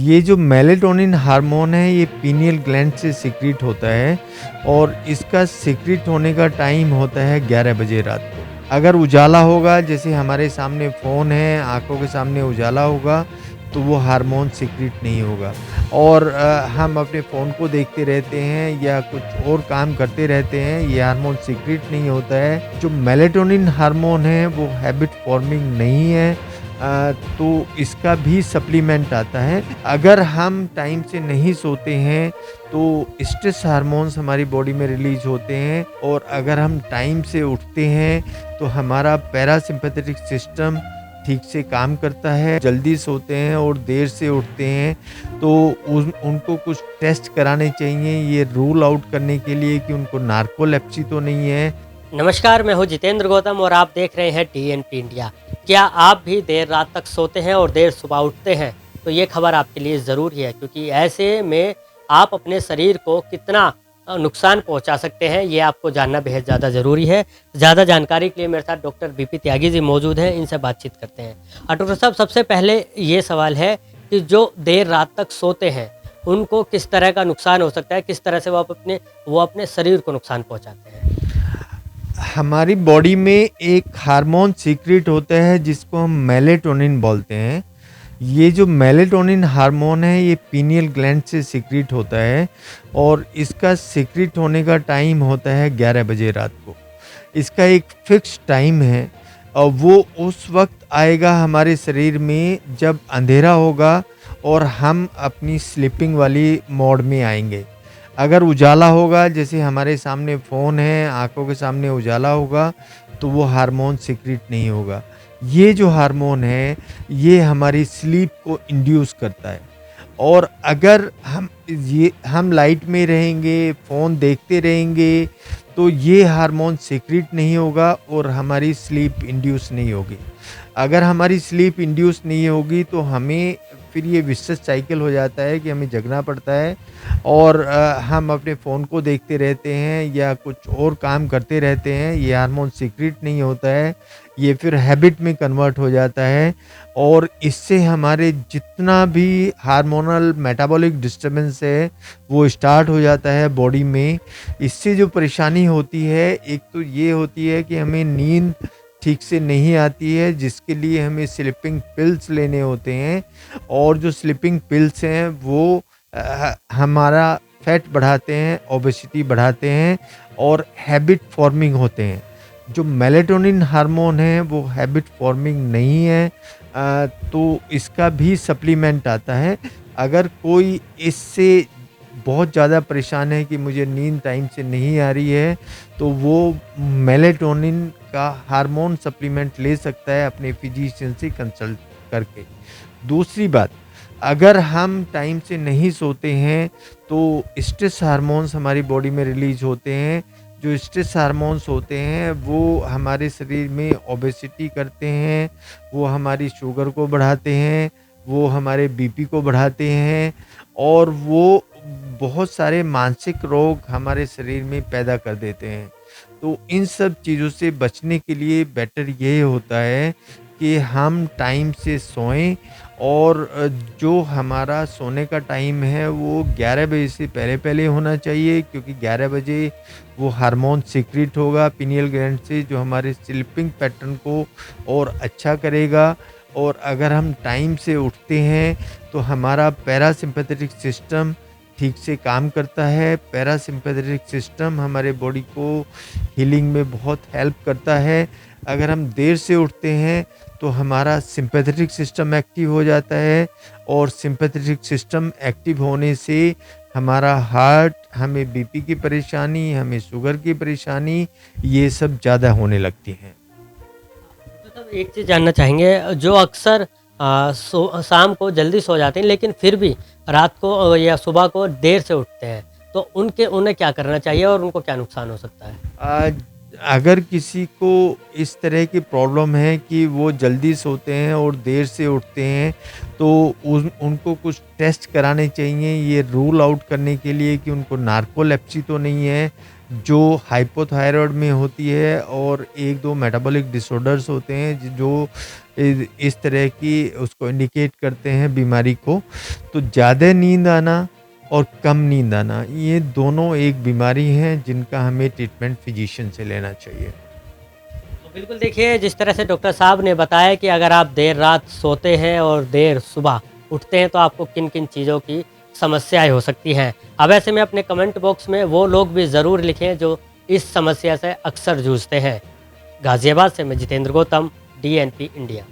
ये जो melatonin hormone है ये पीनियल ग्लैंड से सीक्रेट होता है और इसका सीक्रेट होने का टाइम होता है 11 बजे रात को। अगर उजाला होगा, जैसे हमारे सामने फ़ोन है, आँखों के सामने उजाला होगा, तो वो हार्मोन सीक्रेट नहीं होगा। और हम अपने फ़ोन को देखते रहते हैं या कुछ और काम करते रहते हैं, ये हार्मोन सीक्रेट नहीं होता है। जो मेलेटोनिन हार्मोन है वो हैबिट फॉर्मिंग नहीं है, तो इसका भी सप्लीमेंट आता है। अगर हम टाइम से नहीं सोते हैं तो स्ट्रेस हार्मोन्स हमारी बॉडी में रिलीज होते हैं, और अगर हम टाइम से उठते हैं तो हमारा पैरासिम्पैथेटिक सिस्टम ठीक से काम करता है। जल्दी सोते हैं और देर से उठते हैं तो उनको कुछ टेस्ट कराने चाहिए, ये रूल आउट करने के लिए कि उनको नार्कोलेप्सी तो नहीं है। नमस्कार, मैं हूं जितेंद्र गौतम और आप देख रहे हैं टीएनपी इंडिया। क्या आप भी देर रात तक सोते हैं और देर सुबह उठते हैं? तो ये खबर आपके लिए ज़रूरी है, क्योंकि ऐसे में आप अपने शरीर को कितना नुकसान पहुंचा सकते हैं, ये आपको जानना बेहद ज़्यादा ज़रूरी है। ज़्यादा जानकारी के लिए मेरे साथ डॉक्टर बीपी त्यागी जी मौजूद हैं, इनसे बातचीत करते हैं। डॉक्टर साहब, सबसे पहले ये सवाल है कि जो देर रात तक सोते हैं उनको किस तरह का नुकसान हो सकता है, किस तरह से वो अपने शरीर को नुकसान पहुँचाते हैं? हमारी बॉडी में एक हार्मोन सीक्रेट होता है जिसको हम मेलेटोनिन बोलते हैं। ये जो मेलेटोनिन हार्मोन है ये पीनियल ग्लैंड से सीक्रेट होता है और इसका सीक्रेट होने का टाइम होता है 11 बजे रात को। इसका एक फिक्स टाइम है और वो उस वक्त आएगा हमारे शरीर में जब अंधेरा होगा और हम अपनी स्लीपिंग वाली मोड में आएंगे। अगर उजाला होगा, जैसे हमारे सामने फ़ोन है, आँखों के सामने उजाला होगा, तो वो हार्मोन सीक्रेट नहीं होगा। ये जो हार्मोन है, ये हमारी स्लीप को इंड्यूस करता है। और अगर हम लाइट में रहेंगे, फ़ोन देखते रहेंगे, तो ये हार्मोन सीक्रेट नहीं होगा और हमारी स्लीप इंड्यूस नहीं होगी। अगर हमारी स्लीप इंड्यूस नहीं होगी तो हमें फिर ये विशेष साइकिल हो जाता है कि हमें जगना पड़ता है और हम अपने फ़ोन को देखते रहते हैं या कुछ और काम करते रहते हैं। ये हार्मोन सीक्रेट नहीं होता है, ये फिर हैबिट में कन्वर्ट हो जाता है और इससे हमारे जितना भी हार्मोनल मेटाबॉलिक डिस्टर्बेंस है वो स्टार्ट हो जाता है बॉडी में। इससे जो परेशानी होती है, एक तो ये होती है कि हमें नींद ठीक से नहीं आती है, जिसके लिए हमें स्लीपिंग पिल्स लेने होते हैं, और जो स्लीपिंग पिल्स हैं वो हमारा फैट बढ़ाते हैं, ओबेसिटी बढ़ाते हैं और हैबिट फॉर्मिंग होते हैं। जो मेलेटोनिन हार्मोन है वो हैबिट फॉर्मिंग नहीं है, तो इसका भी सप्लीमेंट आता है। अगर कोई इससे बहुत ज़्यादा परेशान है कि मुझे नींद टाइम से नहीं आ रही है, तो वो मेलेटोनिन का हार्मोन सप्लीमेंट ले सकता है अपने फिजिशियन से कंसल्ट करके। दूसरी बात, अगर हम टाइम से नहीं सोते हैं तो स्ट्रेस हार्मोन्स हमारी बॉडी में रिलीज होते हैं। जो स्ट्रेस हार्मोन्स होते हैं वो हमारे शरीर में ओबेसिटी करते हैं, वो हमारी शुगर को बढ़ाते हैं, वो हमारे बीपी को बढ़ाते हैं और वो बहुत सारे मानसिक रोग हमारे शरीर में पैदा कर देते हैं। तो इन सब चीज़ों से बचने के लिए बेटर ये होता है कि हम टाइम से सोएं और जो हमारा सोने का टाइम है वो 11 बजे से पहले-पहले होना चाहिए, क्योंकि 11 बजे वो हार्मोन सीक्रेट होगा पीनियल ग्लैंड से, जो हमारे स्लीपिंग पैटर्न को और अच्छा करेगा। और अगर हम टाइम से उठते हैं तो हमारा पैरासिम्पैथेटिक सिस्टम ठीक से काम करता है। पैरासिम्पैथेटिक सिस्टम हमारे बॉडी को हीलिंग में बहुत हेल्प करता है। अगर हम देर से उठते हैं तो हमारा सिम्पैथेटिक सिस्टम एक्टिव हो जाता है और सिम्पैथेटिक सिस्टम एक्टिव होने से हमारा हार्ट, हमें बीपी की परेशानी, हमें शुगर की परेशानी, ये सब ज़्यादा होने लगती हैं। तो सब एक चीज़ जानना चाहेंगे, जो अक्सर शाम को जल्दी सो जाते हैं लेकिन फिर भी रात को या सुबह को देर से उठते हैं, तो उन्हें क्या करना चाहिए और उनको क्या नुकसान हो सकता है? आज अगर किसी को इस तरह की प्रॉब्लम है कि वो जल्दी सोते हैं और देर से उठते हैं, तो उनको कुछ टेस्ट कराने चाहिए, ये रूल आउट करने के लिए कि उनको नार्कोलेप्सी तो नहीं है, जो हाइपोथायरॉयड में होती है और 1-2 मेटाबॉलिक डिसऑर्डर्स होते हैं जो इस तरह की उसको इंडिकेट करते हैं बीमारी को। तो ज़्यादा नींद आना और कम नींद आना, ये दोनों एक बीमारी हैं जिनका हमें ट्रीटमेंट फिजिशियन से लेना चाहिए। तो बिल्कुल देखिए, जिस तरह से डॉक्टर साहब ने बताया कि अगर आप देर रात सोते हैं और देर सुबह उठते हैं तो आपको किन-किन चीज़ों की समस्याएँ हो सकती हैं। अब ऐसे में अपने कमेंट बॉक्स में वो लोग भी ज़रूर लिखें जो इस समस्या से अक्सर जूझते हैं। गाज़ियाबाद से मैं जितेंद्र गौतम, डीएनपी इंडिया।